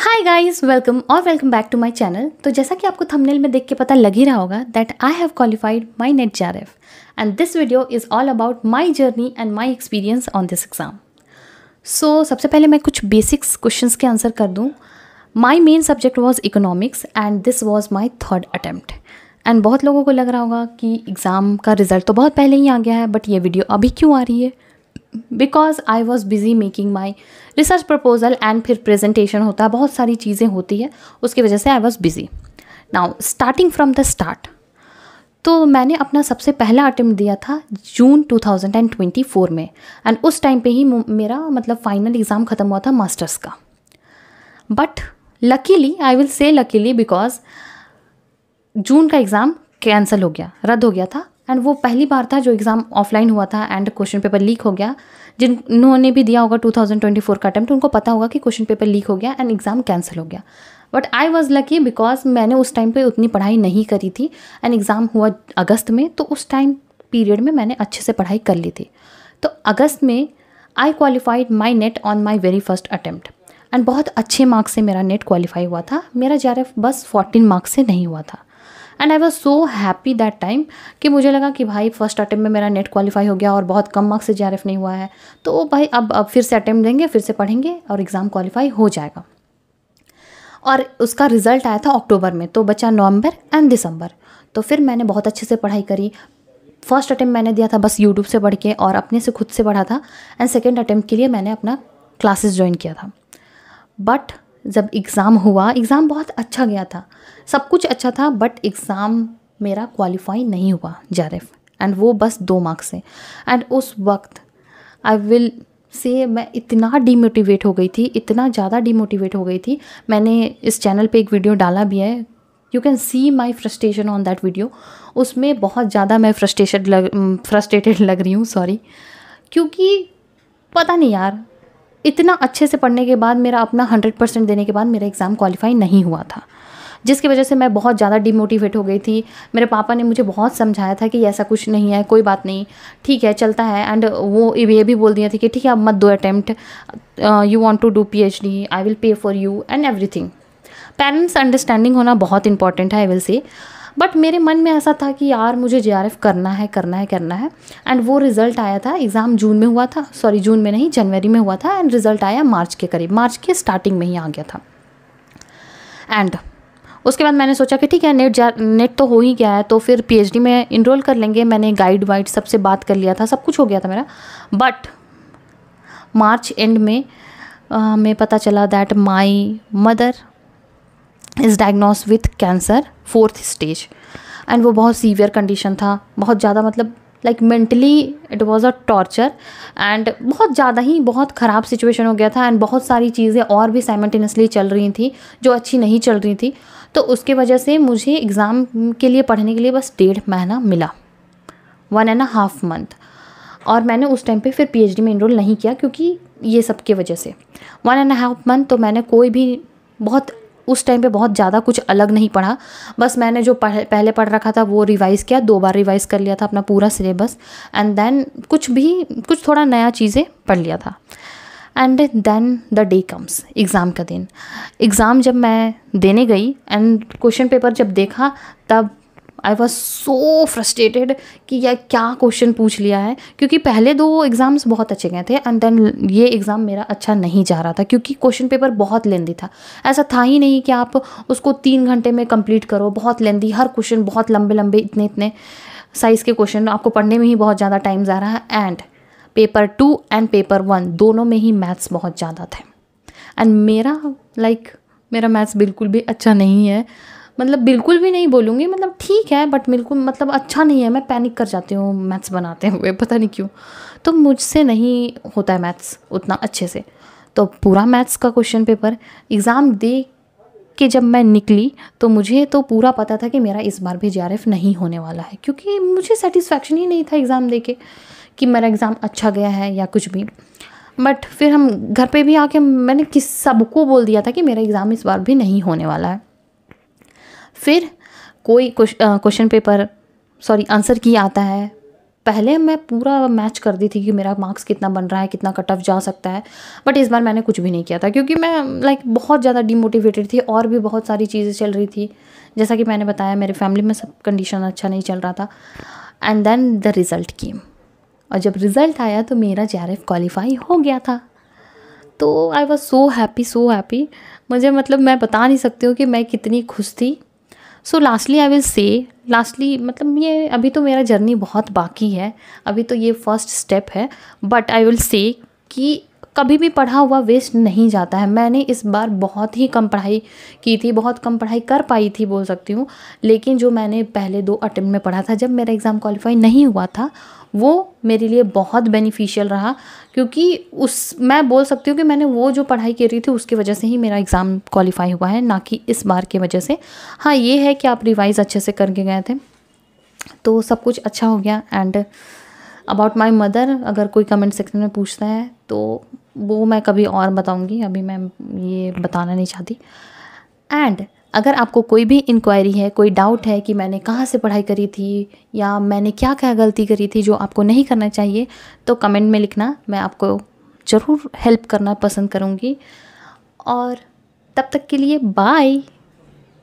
Hi guys, welcome back to my channel. तो जैसा कि आपको थंबनेल में देख के पता लग ही रहा होगा that I have qualified my NET JRF and this video is all about my journey and my experience on this exam. So सबसे पहले मैं कुछ बेसिक्स क्वेश्चंस के आंसर कर दूँ। My main subject was economics and this was my third attempt. And बहुत लोगों को लग रहा होगा कि एग्ज़ाम का रिज़ल्ट तो बहुत पहले ही आ गया है, बट ये वीडियो अभी क्यों आ रही है? Because I was busy making my research proposal and फिर प्रेजेंटेशन होता है, बहुत सारी चीज़ें होती है, उसकी वजह से I was busy. Now starting from the start, तो मैंने अपना सबसे पहला अटेम्प्ट दिया था जून 2024 में एंड उस टाइम पे ही मेरा मतलब फाइनल एग्ज़ाम ख़त्म हुआ था मास्टर्स का। But luckily, I will say luckily, because June का एग्ज़ाम कैंसिल हो गया, रद्द हो गया था। एंड वो पहली बार था जो एग्ज़ाम ऑफलाइन हुआ था एंड क्वेश्चन पेपर लीक हो गया। जिन्होंने भी दिया होगा 2024 का अटेम्प्ट, उनको पता होगा कि क्वेश्चन पेपर लीक हो गया एंड एग्ज़ाम कैंसिल हो गया। But I was lucky because मैंने उस टाइम पे उतनी पढ़ाई नहीं करी थी एंड एग्ज़ाम हुआ अगस्त में, तो उस टाइम पीरियड में मैंने अच्छे से पढ़ाई कर ली थी। तो अगस्त में आई qualified my net on my very first attempt and बहुत अच्छे मार्क्स से मेरा नेट क्वालिफाई हुआ था। मेरा जेआरएफ बस 14 मार्क्स से नहीं हुआ था and I was so happy that time कि मुझे लगा कि भाई फर्स्ट अटेम्प्ट में मेरा नेट क्वालिफाई हो गया और बहुत कम मार्क्स से जेआरएफ नहीं हुआ है, तो भाई अब फिर से अटेम्प्ट देंगे, फिर से पढ़ेंगे और एग्ज़ाम क्वालिफाई हो जाएगा। और उसका रिज़ल्ट आया था अक्टूबर में, तो बचा नवंबर एंड दिसंबर। तो फिर मैंने बहुत अच्छे से पढ़ाई करी। फर्स्ट अटेम्प्ट मैंने दिया था बस यूट्यूब से पढ़ के और अपने से खुद से पढ़ा था एंड सेकेंड अटेम्प्ट के लिए मैंने अपना क्लासेस ज्वाइन किया था। बट जब एग्ज़ाम हुआ, एग्ज़ाम बहुत अच्छा गया था, सब कुछ अच्छा था, बट एग्ज़ाम मेरा क्वालिफाई नहीं हुआ जेआरएफ एंड वो बस 2 मार्क्स से। एंड उस वक्त आई विल से मैं इतना डीमोटिवेट हो गई थी, इतना ज़्यादा डीमोटिवेट हो गई थी। मैंने इस चैनल पे एक वीडियो डाला भी है, you can see my frustration on that video. उसमें बहुत ज़्यादा मैं फ्रस्ट्रेटेड लग रही हूँ, सॉरी, क्योंकि पता नहीं यार, इतना अच्छे से पढ़ने के बाद, मेरा अपना 100% देने के बाद मेरा एग्ज़ाम क्वालिफाई नहीं हुआ था, जिसकी वजह से मैं बहुत ज़्यादा डिमोटिवेट हो गई थी। मेरे पापा ने मुझे बहुत समझाया था कि ऐसा कुछ नहीं है, कोई बात नहीं, ठीक है, चलता है। एंड वो ये भी बोल दिया था कि ठीक है, अब मत दो attempt, you want to do PhD, I will pay for you and everything. Parents understanding होना बहुत इंपॉर्टेंट है, आई विल से। बट मेरे मन में ऐसा था कि यार मुझे जेआरएफ करना है एंड वो रिज़ल्ट आया था। एग्ज़ाम जून में हुआ था, सॉरी जून में नहीं, जनवरी में हुआ था एंड रिज़ल्ट आया मार्च के करीब, मार्च के स्टार्टिंग में ही आ गया था। एंड उसके बाद मैंने सोचा कि ठीक है, नेट तो हो ही गया है, तो फिर पीएचडी में इनरोल कर लेंगे। मैंने गाइड वाइड सबसे बात कर लिया था, सब कुछ हो गया था मेरा। बट मार्च एंड में हमें पता चला that my mother is diagnose with cancer 4th stage and वो बहुत सीवियर कंडीशन था, बहुत ज़्यादा, मतलब like mentally it was a torture and बहुत ज़्यादा ही बहुत ख़राब सिचुएशन हो गया था। एंड बहुत सारी चीज़ें और भी साइमल्टेनियसली चल रही थी जो अच्छी नहीं चल रही थी, तो उसके वजह से मुझे एग्ज़ाम के लिए पढ़ने के लिए बस 1.5 महीना मिला, 1.5 मंथ। और मैंने उस टाइम पे फिर पीएचडी में इनरोल नहीं किया क्योंकि ये सब की वजह से 1.5 मंथ तो मैंने कोई भी बहुत उस टाइम पे बहुत ज़्यादा कुछ अलग नहीं पढ़ा। बस मैंने जो पहले पढ़ रखा था वो रिवाइज़ किया, 2 बार रिवाइज़ कर लिया था अपना पूरा सिलेबस एंड देन कुछ थोड़ा नया चीज़ें पढ़ लिया था। And then the day comes, exam का दिन। एग्ज़ाम जब मैं देने गई एंड क्वेश्चन पेपर जब देखा, तब आई वॉज सो फ्रस्ट्रेटेड कि यार क्या क्वेश्चन पूछ लिया है, क्योंकि पहले 2 एग्ज़ाम्स बहुत अच्छे गए थे एंड देन ये एग्ज़ाम मेरा अच्छा नहीं जा रहा था क्योंकि क्वेश्चन पेपर बहुत लेंदी था। ऐसा था ही नहीं कि आप उसको 3 घंटे में कंप्लीट करो, बहुत लेंदी, हर क्वेश्चन बहुत लंबे लंबे, इतने साइज़ के क्वेश्चन, आपको पढ़ने में ही बहुत ज़्यादा टाइम जा रहा है। एंड पेपर 2 एंड पेपर 1 दोनों में ही मैथ्स बहुत ज़्यादा थे एंड मेरा मैथ्स बिल्कुल भी अच्छा नहीं है, मतलब बिल्कुल भी नहीं बोलूँगी, मतलब ठीक है, बट बिल्कुल मतलब अच्छा नहीं है। मैं पैनिक कर जाती हूँ मैथ्स बनाते हुए, पता नहीं क्यों, तो मुझसे नहीं होता है मैथ्स उतना अच्छे से। तो पूरा मैथ्स का क्वेश्चन पेपर एग्ज़ाम दे के जब मैं निकली तो मुझे तो पूरा पता था कि मेरा इस बार भी जेआरएफ नहीं होने वाला है, क्योंकि मुझे सेटिस्फैक्शन ही नहीं था एग्ज़ाम दे के कि मेरा एग्ज़ाम अच्छा गया है या कुछ भी। बट फिर हम घर पे भी आके मैंने सबको बोल दिया था कि मेरा एग्ज़ाम इस बार भी नहीं होने वाला है। फिर कोई क्वेश्चन पेपर, सॉरी आंसर की आता है, पहले मैं पूरा मैच कर दी थी कि मेरा मार्क्स कितना बन रहा है, कितना कट ऑफ जा सकता है, बट इस बार मैंने कुछ भी नहीं किया था क्योंकि मैं लाइक बहुत ज़्यादा डिमोटिवेटेड थी और भी बहुत सारी चीज़ें चल रही थी। जैसा कि मैंने बताया मेरे फैमिली में सब कंडीशन अच्छा नहीं चल रहा था। एंड देन द रिज़ल्ट केम, और जब रिज़ल्ट आया तो मेरा JRF क्वालिफाई हो गया था। तो I was so happy, so happy. मुझे मतलब मैं बता नहीं सकती हूँ कि मैं कितनी खुश थी। सो लास्टली आई विल से, लास्टली मतलब ये अभी तो मेरा जर्नी बहुत बाकी है, अभी तो ये फर्स्ट स्टेप है, बट आई विल से कि कभी भी पढ़ा हुआ वेस्ट नहीं जाता है। मैंने इस बार बहुत ही कम पढ़ाई की थी, बहुत कम पढ़ाई कर पाई थी बोल सकती हूँ, लेकिन जो मैंने पहले 2 अटेम्प्ट में पढ़ा था जब मेरा एग्ज़ाम क्वालिफाई नहीं हुआ था, वो मेरे लिए बहुत बेनिफिशियल रहा, क्योंकि मैं बोल सकती हूँ कि मैंने वो जो पढ़ाई की रही थी उसकी वजह से ही मेरा एग्ज़ाम क्वालिफाई हुआ है, ना कि इस बार की वजह से। हाँ, ये है कि आप रिवाइज़ अच्छे से करके गए थे तो सब कुछ अच्छा हो गया। एंड अबाउट माई मदर, अगर कोई कमेंट सेक्शन में पूछता है तो वो मैं कभी और बताऊँगी, अभी मैं ये बताना नहीं चाहती। एंड अगर आपको कोई भी इंक्वायरी है, कोई डाउट है कि मैंने कहाँ से पढ़ाई करी थी या मैंने क्या क्या गलती करी थी जो आपको नहीं करना चाहिए, तो कमेंट में लिखना, मैं आपको ज़रूर हेल्प करना पसंद करूँगी। और तब तक के लिए बाय।